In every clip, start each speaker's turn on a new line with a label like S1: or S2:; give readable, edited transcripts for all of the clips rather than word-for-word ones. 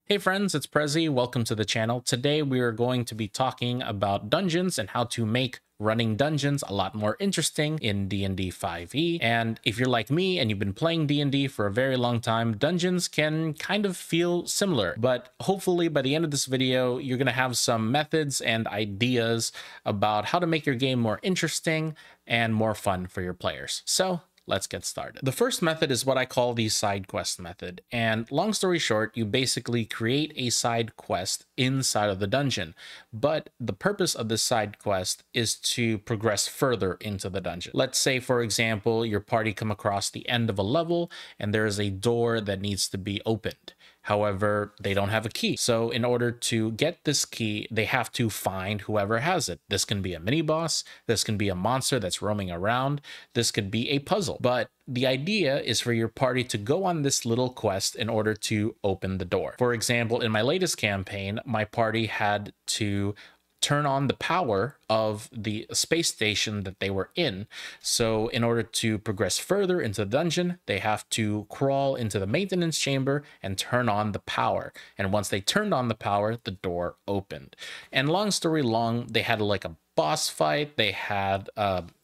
S1: Hey friends, it's Prezi. Welcome to the channel. Today we are going to be talking about dungeons and how to make running dungeons a lot more interesting in D&D 5e. And if you're like me and you've been playing D&D for a very long time, dungeons can kind of feel similar. But hopefully by the end of this video, you're going to have some methods and ideas about how to make your game more interesting and more fun for your players. So let's get started. The first method is what I call the side quest method. And long story short, you basically create a side quest inside of the dungeon. But the purpose of this side quest is to progress further into the dungeon. Let's say, for example, your party come across the end of a level and there is a door that needs to be opened. However, they don't have a key. So in order to get this key, they have to find whoever has it. This can be a mini boss. This can be a monster that's roaming around. This could be a puzzle. But the idea is for your party to go on this little quest in order to open the door. For example, in my latest campaign, my party had to turn on the power of the space station that they were in. So in order to progress further into the dungeon, they have to crawl into the maintenance chamber and turn on the power. And once they turned on the power, the door opened. And long story long, they had like a boss fight. They had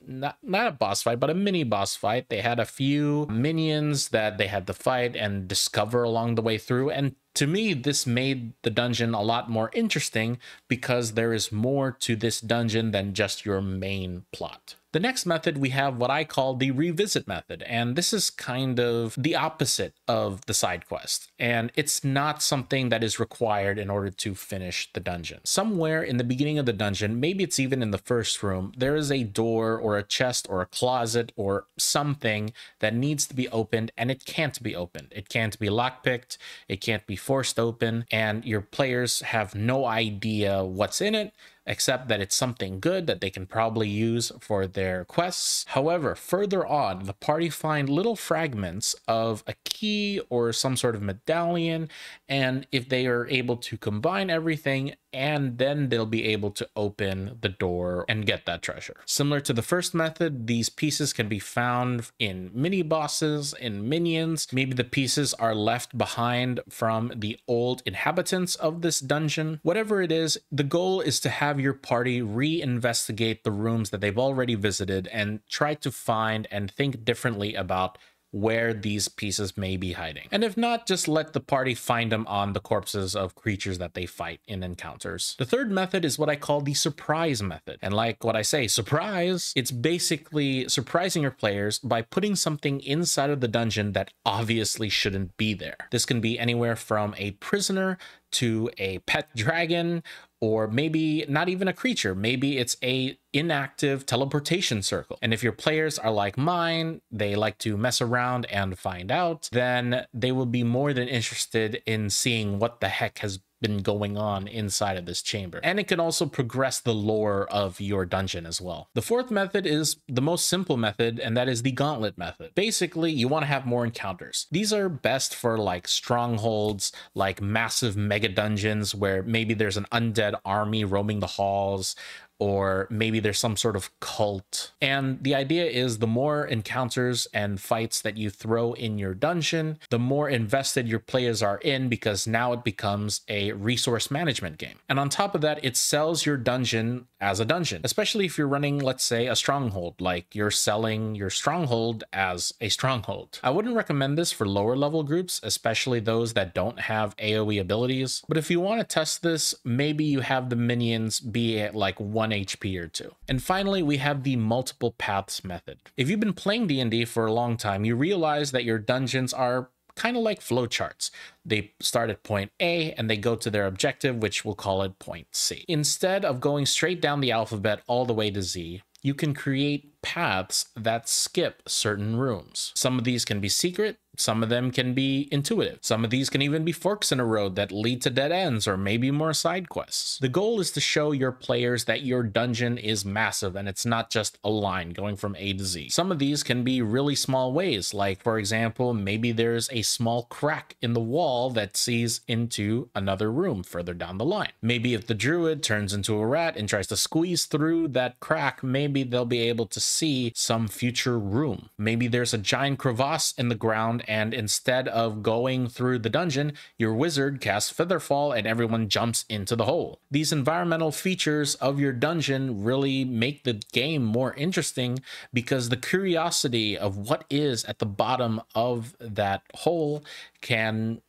S1: not a boss fight, but a mini boss fight. They had a few minions that they had to fight and discover along the way through. And to me, this made the dungeon a lot more interesting because there is more to this dungeon than just your main plot. The next method, we have what I call the revisit method, and this is kind of the opposite of the side quest, and it's not something that is required in order to finish the dungeon. Somewhere in the beginning of the dungeon, maybe it's even in the first room, there is a door or a chest or a closet or something that needs to be opened, and it can't be opened. It can't be lockpicked, it can't be forced open, and your players have no idea what's in it, except that it's something good that they can probably use for their quests. However, further on, the party find little fragments of a key or some sort of medallion, and if they are able to combine everything, and then they'll be able to open the door and get that treasure. Similar to the first method, these pieces can be found in mini bosses, in minions. Maybe the pieces are left behind from the old inhabitants of this dungeon. Whatever it is, the goal is to have your party reinvestigate the rooms that they've already visited and try to find and think differently about where these pieces may be hiding. And if not, just let the party find them on the corpses of creatures that they fight in encounters. The third method is what I call the surprise method. And like what I say, surprise, it's basically surprising your players by putting something inside of the dungeon that obviously shouldn't be there. This can be anywhere from a prisoner to a pet dragon, or maybe not even a creature. Maybe it's a inactive teleportation circle. And if your players are like mine, they like to mess around and find out, then they will be more than interested in seeing what the heck has been going on inside of this chamber. And it can also progress the lore of your dungeon as well. The fourth method is the most simple method, and that is the gauntlet method. Basically, you want to have more encounters. These are best for like strongholds, like massive mega dungeons where maybe there's an undead army roaming the halls, or maybe there's some sort of cult. And the idea is the more encounters and fights that you throw in your dungeon, the more invested your players are in, because now it becomes a resource management game. And on top of that, it sells your dungeon as a dungeon, especially if you're running, let's say, a stronghold, like you're selling your stronghold as a stronghold. I wouldn't recommend this for lower level groups, especially those that don't have AoE abilities. But if you want to test this, maybe you have the minions be at like 1 HP or 2. And finally, we have the multiple paths method. If you've been playing D&D for a long time, you realize that your dungeons are kind of like flowcharts. They start at point A and they go to their objective, which we'll call it point C. Instead of going straight down the alphabet all the way to Z, you can create paths that skip certain rooms. Some of these can be secret, some of them can be intuitive. Some of these can even be forks in a road that lead to dead ends or maybe more side quests. The goal is to show your players that your dungeon is massive and it's not just a line going from A to Z. Some of these can be really small ways, like for example, maybe there's a small crack in the wall that sees into another room further down the line. Maybe if the druid turns into a rat and tries to squeeze through that crack, maybe they'll be able to see some future room. Maybe there's a giant crevasse in the ground around, and instead of going through the dungeon, your wizard casts Featherfall and everyone jumps into the hole. These environmental features of your dungeon really make the game more interesting because the curiosity of what is at the bottom of that hole can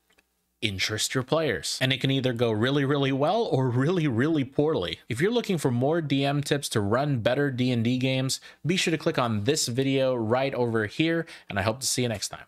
S1: interest your players, and it can either go really, really well or really, really poorly. If you're looking for more DM tips to run better D&D games, be sure to click on this video right over here, and I hope to see you next time.